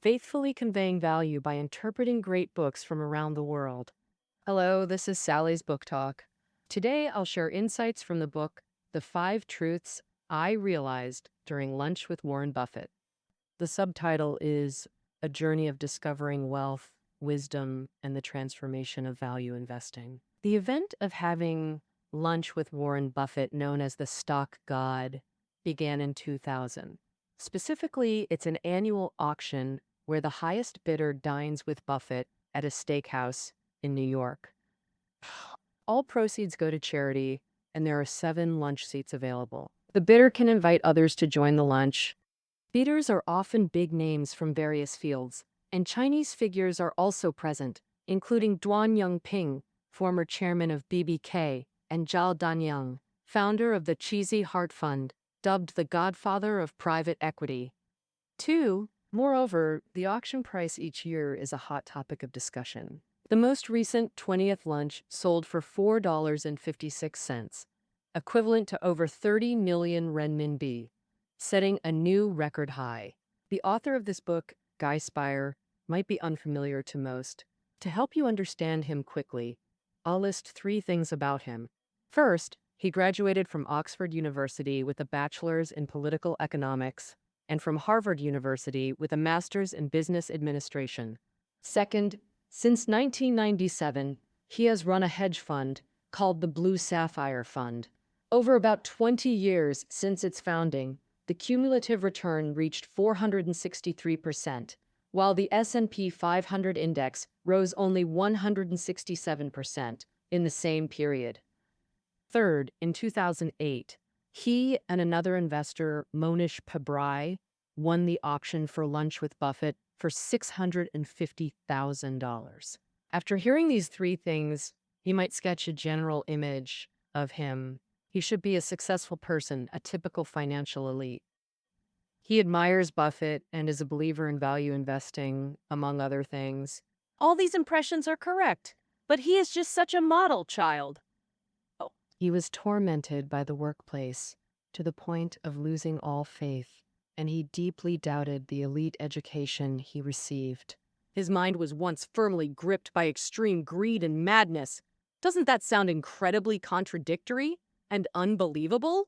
faithfully conveying value by interpreting great books from around the world. Hello, this is Sally's Book Talk. Today I'll share insights from the book, The 5 Truths I Realized During Lunch with Warren Buffett. The subtitle is A Journey of Discovering Wealth, Wisdom, and the Transformation of Value Investing. The event of having lunch with Warren Buffett, known as the Stock God, began in 2000. Specifically, it's an annual auction where the highest bidder dines with Buffett at a steakhouse in New York. All proceeds go to charity, and there are 7 lunch seats available. The bidder can invite others to join the lunch. Bidders are often big names from various fields, and Chinese figures are also present, including Duan Yongping, former chairman of BBK, and Zhao Danyang, founder of the Cheesy Heart Fund, dubbed the godfather of private equity. 2. Moreover, the auction price each year is a hot topic of discussion. The most recent 20th lunch sold for $4.56, equivalent to over 30 million renminbi, setting a new record high. The author of this book, Guy Spire, might be unfamiliar to most. To help you understand him quickly, I'll list 3 things about him. First, he graduated from Oxford University with a bachelor's in political economics and from Harvard University with a master's in business administration. Second, since 1997, he has run a hedge fund called the Blue Sapphire Fund. Over about 20 years since its founding, the cumulative return reached 463%, while the S&P 500 index rose only 167% in the same period. Third, in 2008, he and another investor, Monish Pabrai, won the auction for lunch with Buffett for $650,000. After hearing these 3 things, you might sketch a general image of him. He should be a successful person, a typical financial elite. He admires Buffett and is a believer in value investing, among other things. All these impressions are correct, but he is just such a model child. He was tormented by the workplace to the point of losing all faith, and he deeply doubted the elite education he received. His mind was once firmly gripped by extreme greed and madness. Doesn't that sound incredibly contradictory and unbelievable?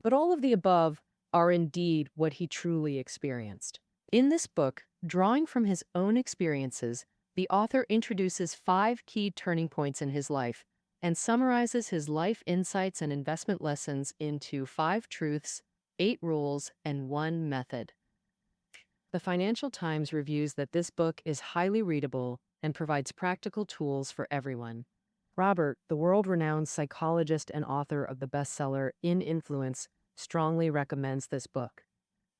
But all of the above are indeed what he truly experienced. In this book, drawing from his own experiences, the author introduces 5 key turning points in his life and summarizes his life insights and investment lessons into 5 truths, 8 rules, and 1 method. The Financial Times reviews that this book is highly readable and provides practical tools for everyone. Robert, the world-renowned psychologist and author of the bestseller In Influence, strongly recommends this book.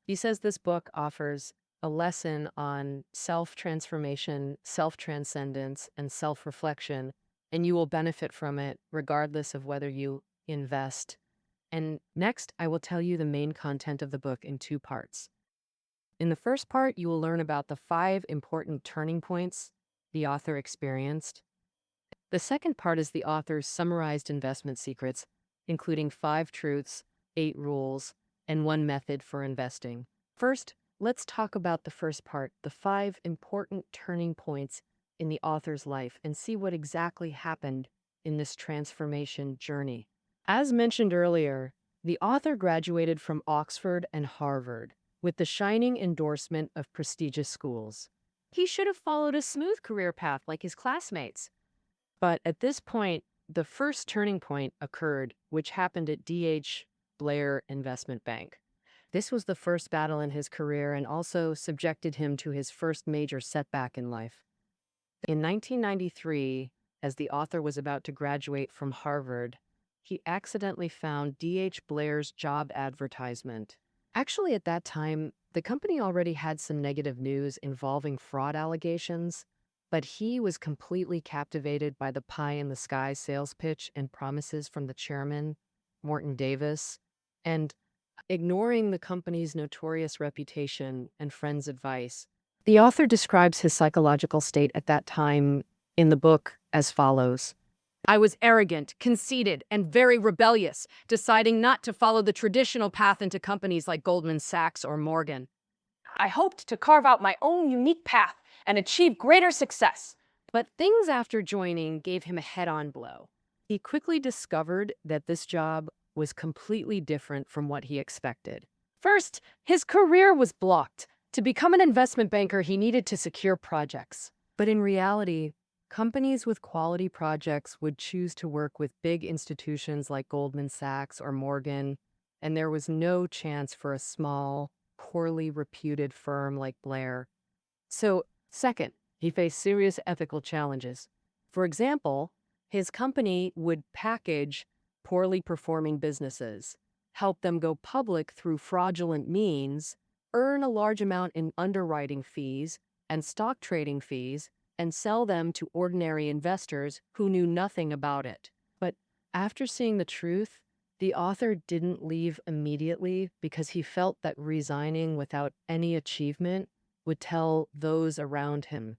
He says this book offers a lesson on self-transformation, self-transcendence, and self-reflection, and you will benefit from it regardless of whether you invest. And next, I will tell you the main content of the book in 2 parts. In the first part, you will learn about the 5 important turning points the author experienced. The second part is the author's summarized investment secrets, including 5 truths, 8 rules, and 1 method for investing. First, let's talk about the first part, the 5 important turning points in the author's life, and see what exactly happened in this transformation journey. As mentioned earlier, the author graduated from Oxford and Harvard with the shining endorsement of prestigious schools. He should have followed a smooth career path like his classmates. But at this point, the first turning point occurred, which happened at D.H. Blair Investment Bank. This was the first battle in his career and also subjected him to his first major setback in life. In 1993, as the author was about to graduate from Harvard, he accidentally found D.H. Blair's job advertisement. Actually, at that time, the company already had some negative news involving fraud allegations, but he was completely captivated by the pie-in-the-sky sales pitch and promises from the chairman, Morton Davis, and ignoring the company's notorious reputation and friends' advice. The author describes his psychological state at that time in the book as follows. I was arrogant, conceited, and very rebellious, deciding not to follow the traditional path into companies like Goldman Sachs or Morgan. I hoped to carve out my own unique path and achieve greater success. But things after joining gave him a head-on blow. He quickly discovered that this job was completely different from what he expected. First, his career was blocked. To become an investment banker, he needed to secure projects. But in reality, companies with quality projects would choose to work with big institutions like Goldman Sachs or Morgan, and there was no chance for a small, poorly reputed firm like Blair. So, second, he faced serious ethical challenges. For example, his company would package poorly performing businesses, help them go public through fraudulent means, earn a large amount in underwriting fees and stock trading fees, and sell them to ordinary investors who knew nothing about it. But after seeing the truth, the author didn't leave immediately because he felt that resigning without any achievement would tell those around him,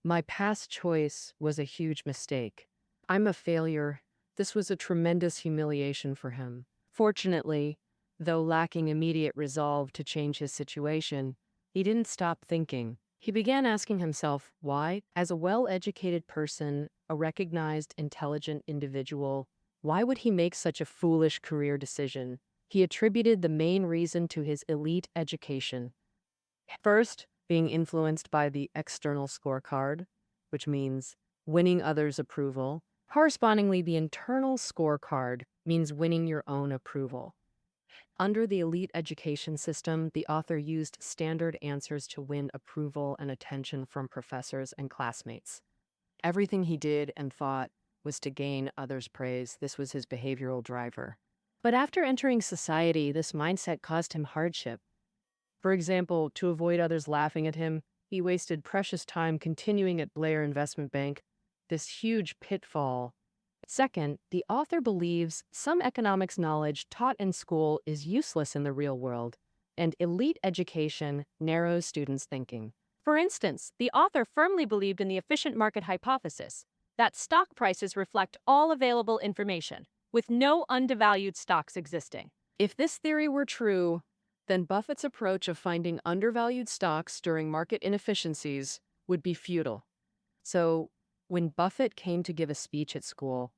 "My past choice was a huge mistake. I'm a failure." This was a tremendous humiliation for him. Fortunately, though lacking immediate resolve to change his situation, he didn't stop thinking. He began asking himself why, as a well-educated person, a recognized, intelligent individual, why would he make such a foolish career decision? He attributed the main reason to his elite education. First, being influenced by the external scorecard, which means winning others' approval. Correspondingly, the internal scorecard means winning your own approval. Under the elite education system, the author used standard answers to win approval and attention from professors and classmates. Everything he did and thought was to gain others' praise. This was his behavioral driver. But after entering society, this mindset caused him hardship. For example, to avoid others laughing at him, he wasted precious time continuing at Blair Investment Bank, this huge pitfall. Second, the author believes some economics knowledge taught in school is useless in the real world, and elite education narrows students' thinking. For instance, the author firmly believed in the efficient market hypothesis that stock prices reflect all available information, with no undervalued stocks existing. If this theory were true, then Buffett's approach of finding undervalued stocks during market inefficiencies would be futile. So, when Buffett came to give a speech at school,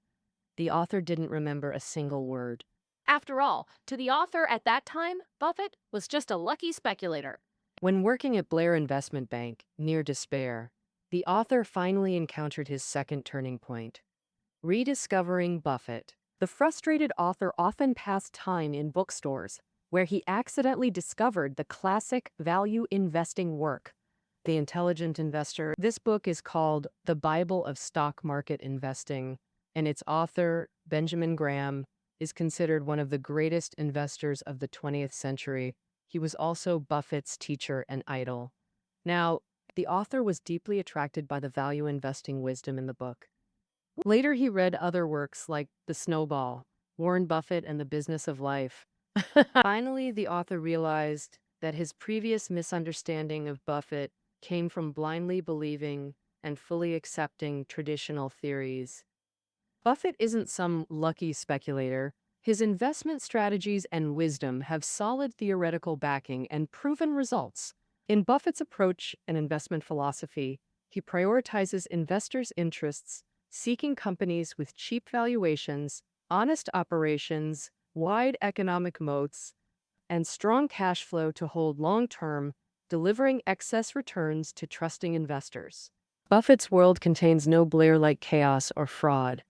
the author didn't remember a single word. After all, to the author at that time, Buffett was just a lucky speculator. When working at Blair Investment Bank, near despair, the author finally encountered his second turning point. Rediscovering Buffett. The frustrated author often passed time in bookstores, where he accidentally discovered the classic value investing work, The Intelligent Investor. This book is called The Bible of Stock Market Investing, and its author, Benjamin Graham, is considered one of the greatest investors of the 20th century. He was also Buffett's teacher and idol. Now, the author was deeply attracted by the value investing wisdom in the book. Later, he read other works like The Snowball, Warren Buffett and the Business of Life. Finally, the author realized that his previous misunderstanding of Buffett came from blindly believing and fully accepting traditional theories. Buffett isn't some lucky speculator. His investment strategies and wisdom have solid theoretical backing and proven results. In Buffett's approach and investment philosophy, he prioritizes investors' interests, seeking companies with cheap valuations, honest operations, wide economic moats, and strong cash flow to hold long-term, delivering excess returns to trusting investors. Buffett's world contains no Blair-like chaos or fraud,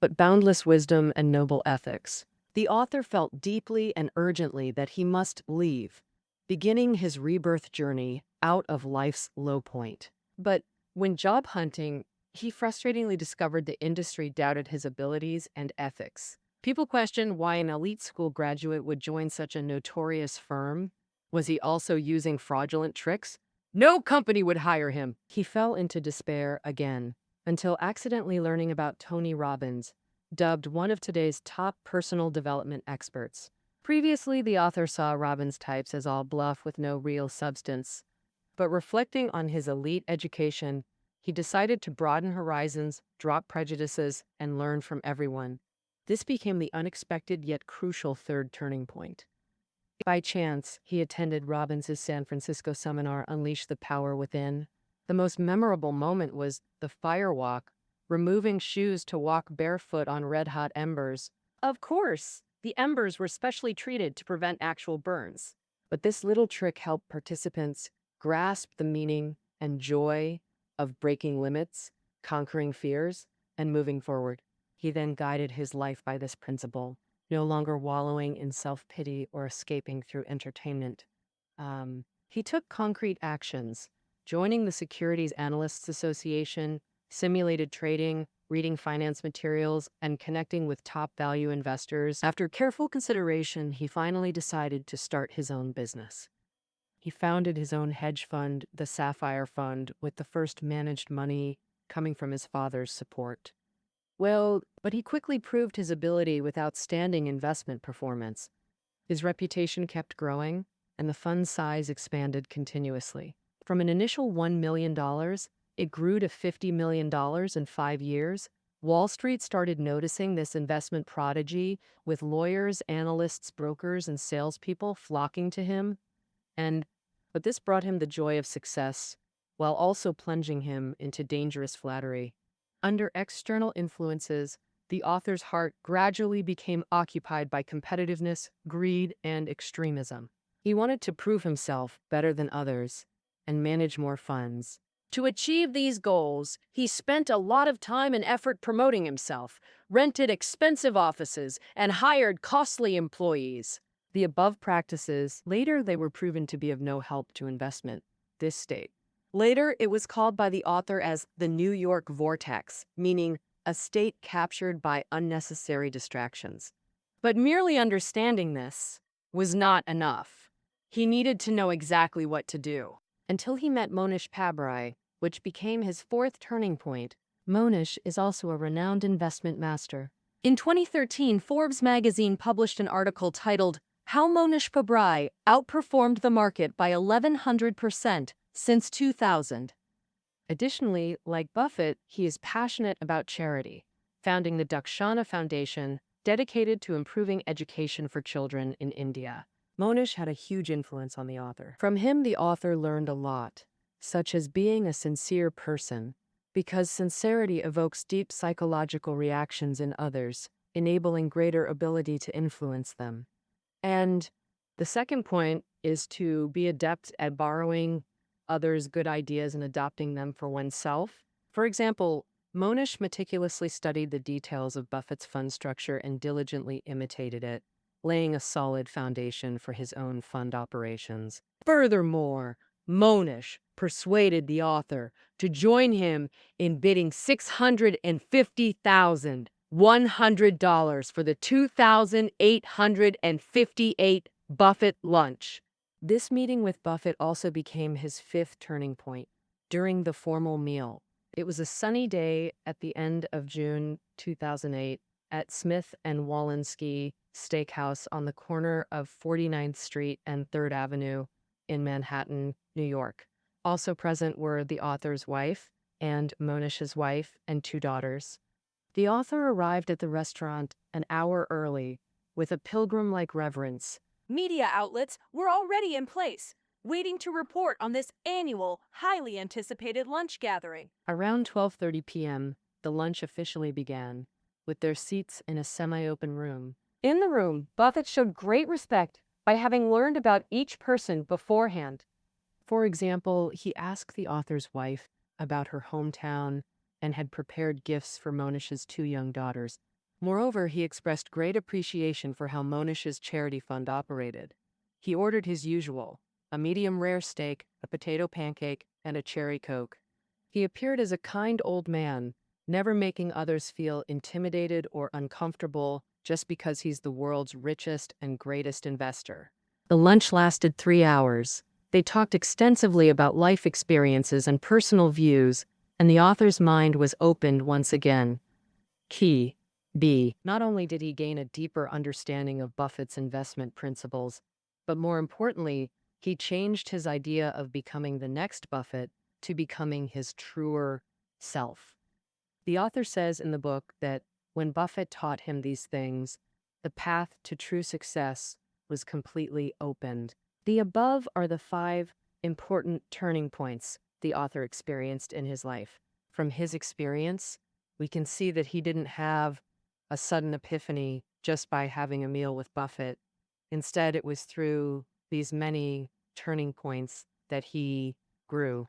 but boundless wisdom and noble ethics. The author felt deeply and urgently that he must leave, beginning his rebirth journey out of life's low point. But when job hunting, he frustratingly discovered the industry doubted his abilities and ethics. People questioned why an elite school graduate would join such a notorious firm. Was he also using fraudulent tricks? No company would hire him. He fell into despair again, until accidentally learning about Tony Robbins, dubbed one of today's top personal development experts. Previously, the author saw Robbins types as all bluff with no real substance. But reflecting on his elite education, he decided to broaden horizons, drop prejudices, and learn from everyone. This became the unexpected yet crucial third turning point. By chance, he attended Robbins' San Francisco seminar, Unleash the Power Within. The most memorable moment was the fire walk, removing shoes to walk barefoot on red-hot embers. Of course, the embers were specially treated to prevent actual burns. But this little trick helped participants grasp the meaning and joy of breaking limits, conquering fears, and moving forward. He then guided his life by this principle, no longer wallowing in self-pity or escaping through entertainment. He took concrete actions, joining the Securities Analysts Association, simulated trading, reading finance materials, and connecting with top value investors. After careful consideration, he finally decided to start his own business. He founded his own hedge fund, the Sapphire Fund, with the first managed money coming from his father's support. But he quickly proved his ability with outstanding investment performance. His reputation kept growing, and the fund's size expanded continuously. From an initial $1 million, it grew to $50 million in 5 years. Wall Street started noticing this investment prodigy, with lawyers, analysts, brokers, and salespeople flocking to him. But this brought him the joy of success, while also plunging him into dangerous flattery. Under external influences, the author's heart gradually became occupied by competitiveness, greed, and extremism. He wanted to prove himself better than others and manage more funds. To achieve these goals, he spent a lot of time and effort promoting himself, rented expensive offices, and hired costly employees. The above practices, later they were proven to be of no help to investment. This state. Later, it was called by the author as the New York vortex, meaning a state captured by unnecessary distractions. But merely understanding this was not enough. He needed to know exactly what to do. Until he met Monish Pabrai, which became his fourth turning point. Monish is also a renowned investment master. In 2013, Forbes magazine published an article titled, How Monish Pabrai Outperformed the Market by 1,100% Since 2000. Additionally, like Buffett, he is passionate about charity, founding the Dakshana Foundation, dedicated to improving education for children in India. Monish had a huge influence on the author. From him, the author learned a lot, such as being a sincere person, because sincerity evokes deep psychological reactions in others, enabling greater ability to influence them. And the second point is to be adept at borrowing others' good ideas and adopting them for oneself. For example, Monish meticulously studied the details of Buffett's fund structure and diligently imitated it, laying a solid foundation for his own fund operations. Furthermore, Monish persuaded the author to join him in bidding $650,100 for the 2,858 Buffett lunch. This meeting with Buffett also became his fifth turning point. During the formal meal, it was a sunny day at the end of June 2008 at Smith and Walensky Steakhouse on the corner of 49th Street and 3rd Avenue in Manhattan, New York. Also present were the author's wife and Monish's wife and 2 daughters. The author arrived at the restaurant an hour early with a pilgrim-like reverence. Media outlets were already in place, waiting to report on this annual, highly anticipated lunch gathering. Around 12:30 p.m., the lunch officially began, with their seats in a semi-open room. In the room, Buffett showed great respect by having learned about each person beforehand. For example, he asked the author's wife about her hometown and had prepared gifts for Monish's 2 young daughters. Moreover, he expressed great appreciation for how Monish's charity fund operated. He ordered his usual, a medium rare steak, a potato pancake, and a cherry Coke. He appeared as a kind old man, never making others feel intimidated or uncomfortable just because he's the world's richest and greatest investor. The lunch lasted 3 hours. They talked extensively about life experiences and personal views, and the author's mind was opened once again. Key B. Not only did he gain a deeper understanding of Buffett's investment principles, but more importantly, he changed his idea of becoming the next Buffett to becoming his truer self. The author says in the book that when Buffett taught him these things, the path to true success was completely opened. The above are the 5 important turning points the author experienced in his life. From his experience, we can see that he didn't have a sudden epiphany just by having a meal with Buffett. Instead, it was through these many turning points that he grew.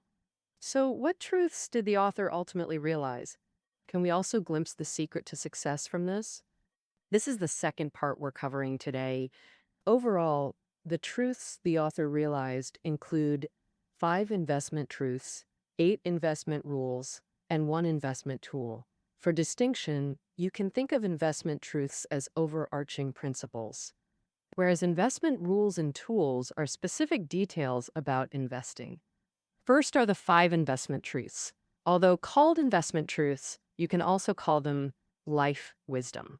So, what truths did the author ultimately realize? Can we also glimpse the secret to success from this? This is the second part we're covering today. Overall, the truths the author realized include 5 investment truths, 8 investment rules, and 1 investment tool. For distinction, you can think of investment truths as overarching principles, whereas investment rules and tools are specific details about investing. First are the 5 investment truths. Although called investment truths, you can also call them life wisdom.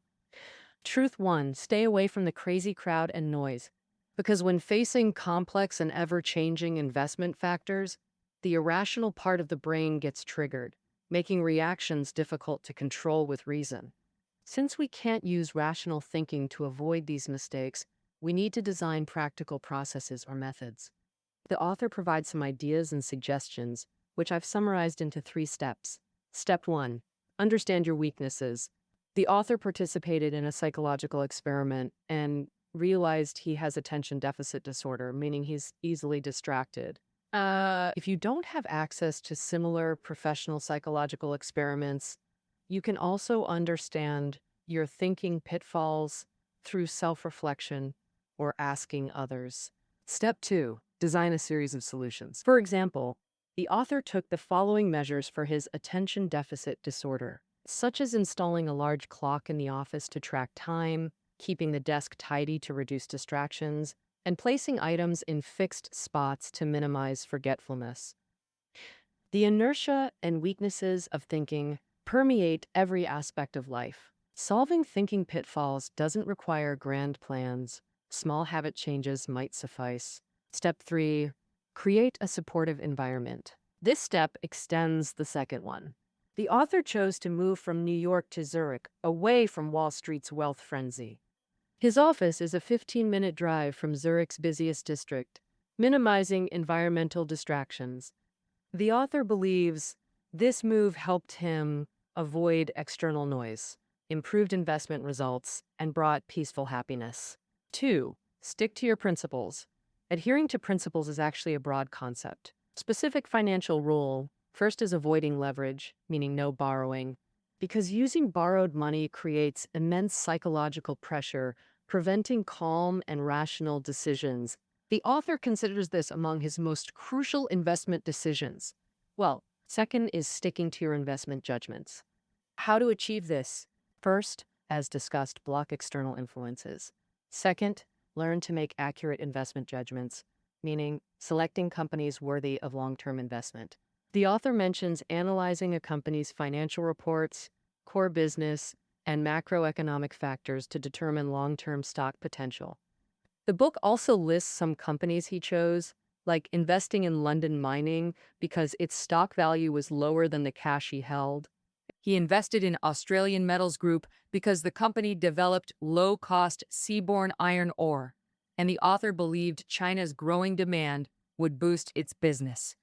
Truth 1, stay away from the crazy crowd and noise. Because when facing complex and ever-changing investment factors, the irrational part of the brain gets triggered, making reactions difficult to control with reason. Since we can't use rational thinking to avoid these mistakes, we need to design practical processes or methods. The author provides some ideas and suggestions, which I've summarized into 3 steps. Step 1, understand your weaknesses. The author participated in a psychological experiment and realized he has attention deficit disorder, meaning he's easily distracted. If you don't have access to similar professional psychological experiments, you can also understand your thinking pitfalls through self-reflection or asking others. Step 2, design a series of solutions. For example, the author took the following measures for his attention deficit disorder, such as installing a large clock in the office to track time, keeping the desk tidy to reduce distractions, and placing items in fixed spots to minimize forgetfulness. The inertia and weaknesses of thinking permeate every aspect of life. Solving thinking pitfalls doesn't require grand plans. Small habit changes might suffice. Step 3, create a supportive environment. This step extends the second one. The author chose to move from New York to Zurich, away from Wall Street's wealth frenzy. His office is a 15-minute drive from Zurich's busiest district, minimizing environmental distractions. The author believes this move helped him avoid external noise, improved investment results, and brought peaceful happiness. 2, stick to your principles. Adhering to principles is actually a broad concept. Specific financial rule, first is avoiding leverage, meaning no borrowing, because using borrowed money creates immense psychological pressure, preventing calm and rational decisions. The author considers this among his most crucial investment decisions. Well, second is sticking to your investment judgments. How to achieve this? First, as discussed, block external influences. Second, learn to make accurate investment judgments, meaning selecting companies worthy of long-term investment. The author mentions analyzing a company's financial reports, core business, and macroeconomic factors to determine long-term stock potential. The book also lists some companies he chose, like investing in London Mining because its stock value was lower than the cash he held. He invested in Australian Metals Group because the company developed low-cost seaborne iron ore, and the author believed China's growing demand would boost its business.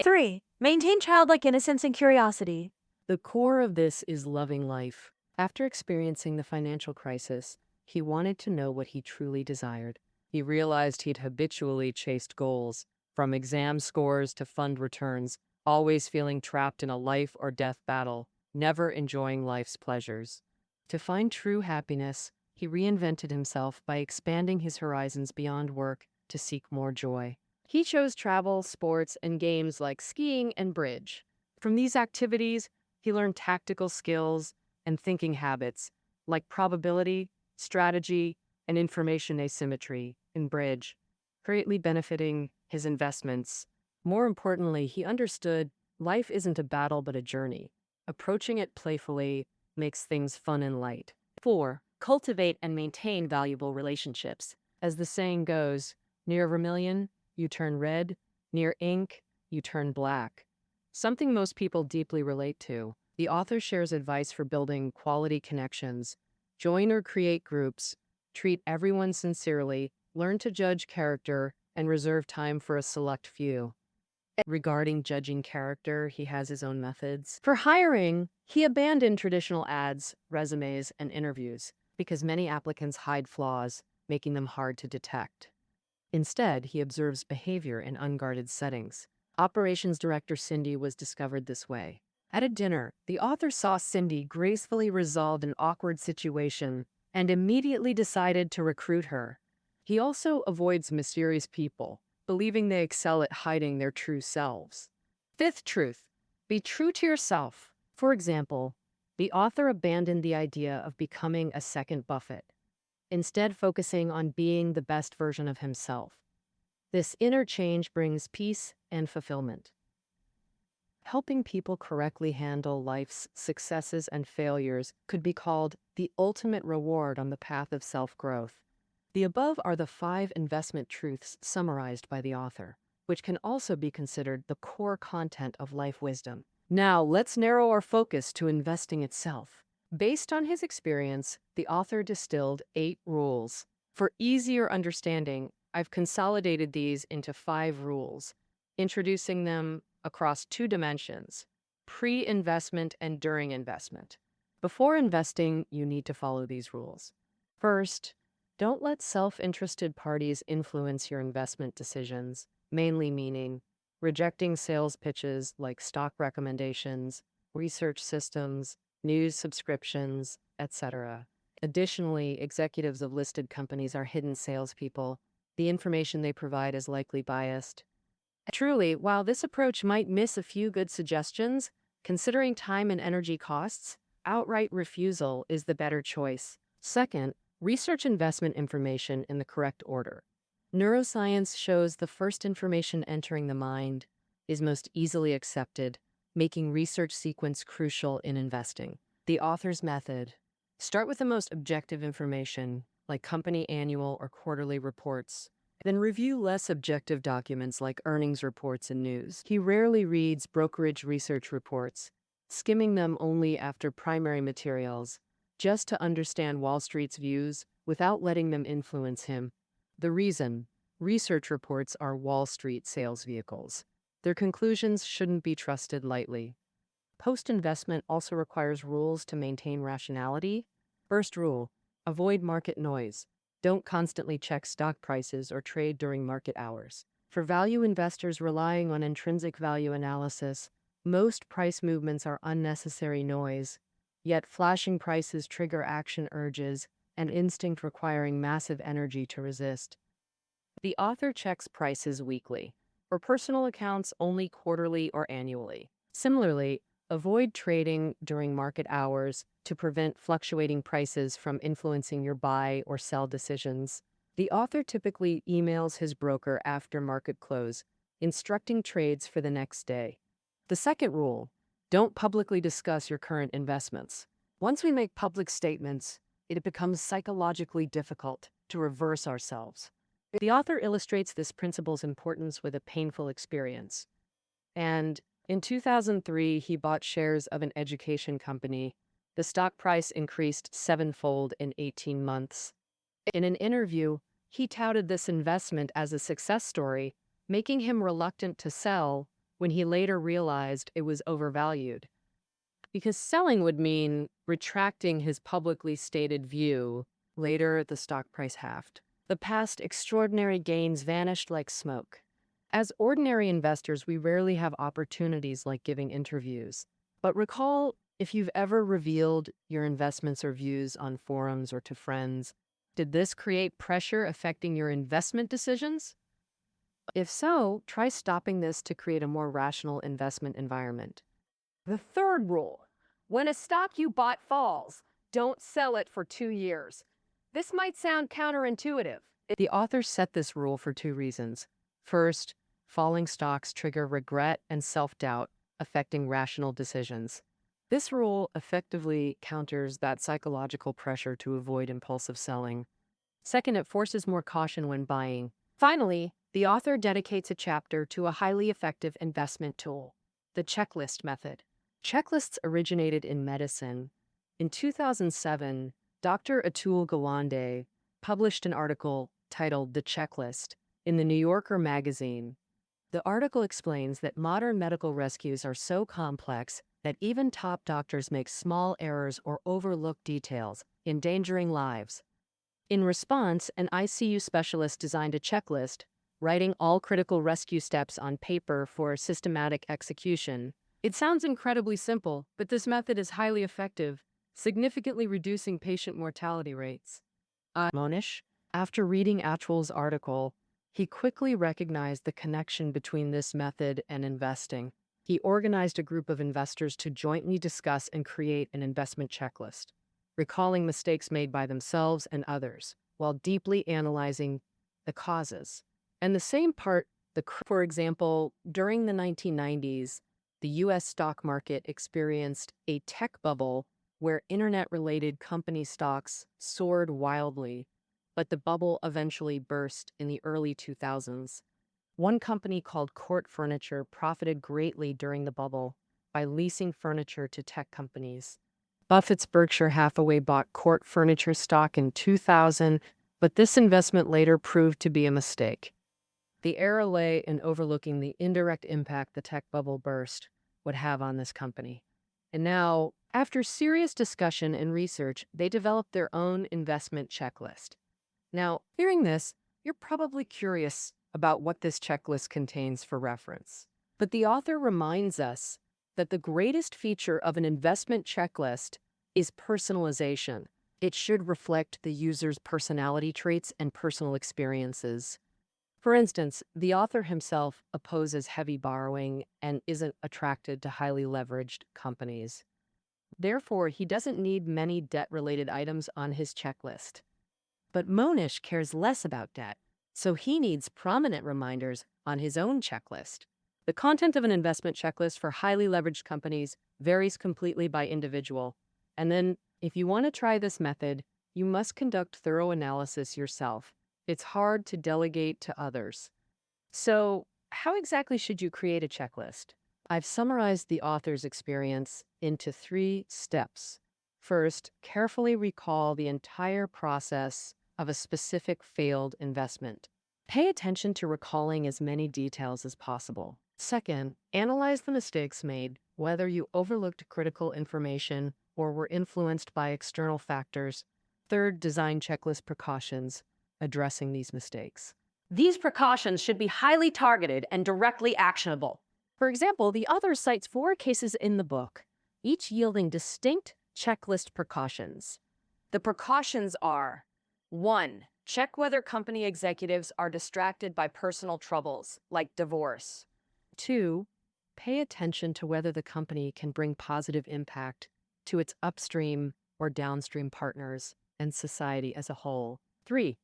3, maintain childlike innocence and curiosity. The core of this is loving life. After experiencing the financial crisis, he wanted to know what he truly desired. He realized he'd habitually chased goals, from exam scores to fund returns, always feeling trapped in a life or death battle, never enjoying life's pleasures. To find true happiness, he reinvented himself by expanding his horizons beyond work to seek more joy. He chose travel, sports, and games like skiing and bridge. From these activities, he learned tactical skills and thinking habits like probability, strategy, and information asymmetry in bridge, greatly benefiting his investments. More importantly, he understood life isn't a battle but a journey. Approaching it playfully makes things fun and light. 4, cultivate and maintain valuable relationships. As the saying goes, near vermilion, you turn red, near ink, you turn black. Something most people deeply relate to. The author shares advice for building quality connections. Join or create groups, Treat everyone sincerely, learn to judge character, and reserve time for a select few. Regarding judging character, he has his own methods. For hiring, he abandoned traditional ads, resumes, and interviews because many applicants hide flaws, making them hard to detect. Instead, he observes behavior in unguarded settings. Operations Director Cindy was discovered this way. At a dinner, the author saw Cindy gracefully resolve an awkward situation and immediately decided to recruit her. He also avoids mysterious people, believing they excel at hiding their true selves. Fifth truth, be true to yourself. For example, the author abandoned the idea of becoming a second Buffett, instead focusing on being the best version of himself. This inner change brings peace and fulfillment. Helping people correctly handle life's successes and failures could be called the ultimate reward on the path of self-growth. The above are the 5 investment truths summarized by the author, which can also be considered the core content of life wisdom. Now, let's narrow our focus to investing itself. Based on his experience, the author distilled 8 rules. For easier understanding, I've consolidated these into 5 rules, introducing them across 2 dimensions: pre-investment and during investment. Before investing, you need to follow these rules. First, don't let self-interested parties influence your investment decisions, mainly meaning rejecting sales pitches like stock recommendations, research systems, news subscriptions, etc. Additionally, executives of listed companies are hidden salespeople. The information they provide is likely biased. Truly, while this approach might miss a few good suggestions, considering time and energy costs, outright refusal is the better choice. Second, research investment information in the correct order. Neuroscience shows the first information entering the mind is most easily accepted, making research sequence crucial in investing. The author's method. Start with the most objective information, like company annual or quarterly reports. Then review less objective documents like earnings reports and news. He rarely reads brokerage research reports, skimming them only after primary materials, just to understand Wall Street's views without letting them influence him. The reason: research reports are Wall Street sales vehicles. Their conclusions shouldn't be trusted lightly. Post-investment also requires rules to maintain rationality. First rule: avoid market noise. Don't constantly check stock prices or trade during market hours. For value investors relying on intrinsic value analysis, most price movements are unnecessary noise, yet flashing prices trigger action urges and instinct requiring massive energy to resist. The author checks prices weekly. For personal accounts, only quarterly or annually. Similarly, avoid trading during market hours to prevent fluctuating prices from influencing your buy or sell decisions. The author typically emails his broker after market close, instructing trades for the next day. The second rule: don't publicly discuss your current investments. Once we make public statements, it becomes psychologically difficult to reverse ourselves. The author illustrates this principle's importance with a painful experience. And in 2003, he bought shares of an education company. The stock price increased 7-fold in 18 months. In an interview, he touted this investment as a success story, making him reluctant to sell when he later realized it was overvalued. Because selling would mean retracting his publicly stated view. Later, the stock price halved. The past extraordinary gains vanished like smoke. As ordinary investors, we rarely have opportunities like giving interviews. But recall, if you've ever revealed your investments or views on forums or to friends, did this create pressure affecting your investment decisions? If so, try stopping this to create a more rational investment environment. The third rule: when a stock you bought falls, don't sell it for 2 years. This might sound counterintuitive. The author set this rule for 2 reasons. First, falling stocks trigger regret and self-doubt, affecting rational decisions. This rule effectively counters that psychological pressure to avoid impulsive selling. Second, it forces more caution when buying. Finally, the author dedicates a chapter to a highly effective investment tool: the checklist method. Checklists originated in medicine. In 2007, Dr. Atul Gawande published an article titled The Checklist in the New Yorker magazine. The article explains that modern medical rescues are so complex that even top doctors make small errors or overlook details, endangering lives. In response, an ICU specialist designed a checklist, writing all critical rescue steps on paper for systematic execution. It sounds incredibly simple, but this method is highly effective, significantly reducing patient mortality rates. Monish, after reading Atwell's article, he quickly recognized the connection between this method and investing. He organized a group of investors to jointly discuss and create an investment checklist, recalling mistakes made by themselves and others, while deeply analyzing the causes. And the same part, for example, during the 1990s, the US stock market experienced a tech bubble where internet-related company stocks soared wildly, but the bubble eventually burst in the early 2000s. One company called Court Furniture profited greatly during the bubble by leasing furniture to tech companies. Buffett's Berkshire Hathaway bought Court Furniture stock in 2000, but this investment later proved to be a mistake. The error lay in overlooking the indirect impact the tech bubble burst would have on this company. And now, after serious discussion and research, they developed their own investment checklist. Now, hearing this, you're probably curious about what this checklist contains for reference. But the author reminds us that the greatest feature of an investment checklist is personalization. It should reflect the user's personality traits and personal experiences. For instance, the author himself opposes heavy borrowing and isn't attracted to highly leveraged companies. Therefore, he doesn't need many debt-related items on his checklist. But Monish cares less about debt, so he needs prominent reminders on his own checklist. The content of an investment checklist for highly leveraged companies varies completely by individual. And then, if you want to try this method, you must conduct thorough analysis yourself. It's hard to delegate to others. So, how exactly should you create a checklist? I've summarized the author's experience into 3 steps. First, carefully recall the entire process of a specific failed investment. Pay attention to recalling as many details as possible. Second, analyze the mistakes made, whether you overlooked critical information or were influenced by external factors. Third, design checklist precautions addressing these mistakes. These precautions should be highly targeted and directly actionable. For example, the author cites 4 cases in the book, each yielding distinct checklist precautions. The precautions are: 1. Check whether company executives are distracted by personal troubles, like divorce. 2. Pay attention to whether the company can bring positive impact to its upstream or downstream partners and society as a whole. 3.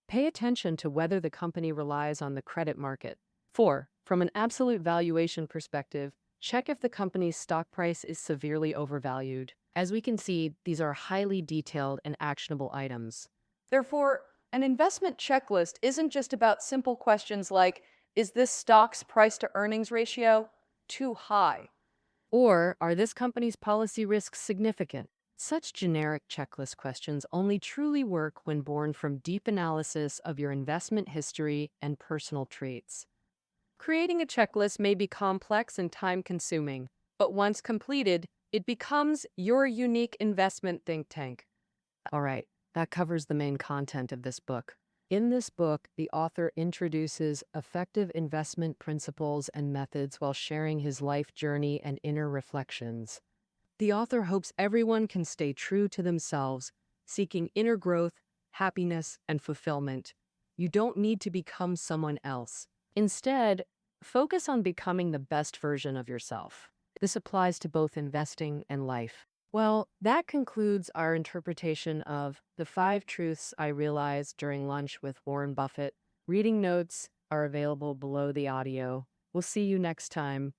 Pay attention to whether the company relies on the credit market. 4. From an absolute valuation perspective, check if the company's stock price is severely overvalued. As we can see, these are highly detailed and actionable items. Therefore, an investment checklist isn't just about simple questions like, is this stock's price-to-earnings ratio too high? Or, are this company's policy risks significant? Such generic checklist questions only truly work when born from deep analysis of your investment history and personal traits. Creating a checklist may be complex and time-consuming, but once completed, it becomes your unique investment think tank. All right, that covers the main content of this book. In this book, the author introduces effective investment principles and methods while sharing his life journey and inner reflections. The author hopes everyone can stay true to themselves, seeking inner growth, happiness, and fulfillment. You don't need to become someone else. Instead, focus on becoming the best version of yourself. This applies to both investing and life. Well, that concludes our interpretation of The 5 Truths I Realized During Lunch with Warren Buffett. Reading notes are available below the audio. We'll see you next time.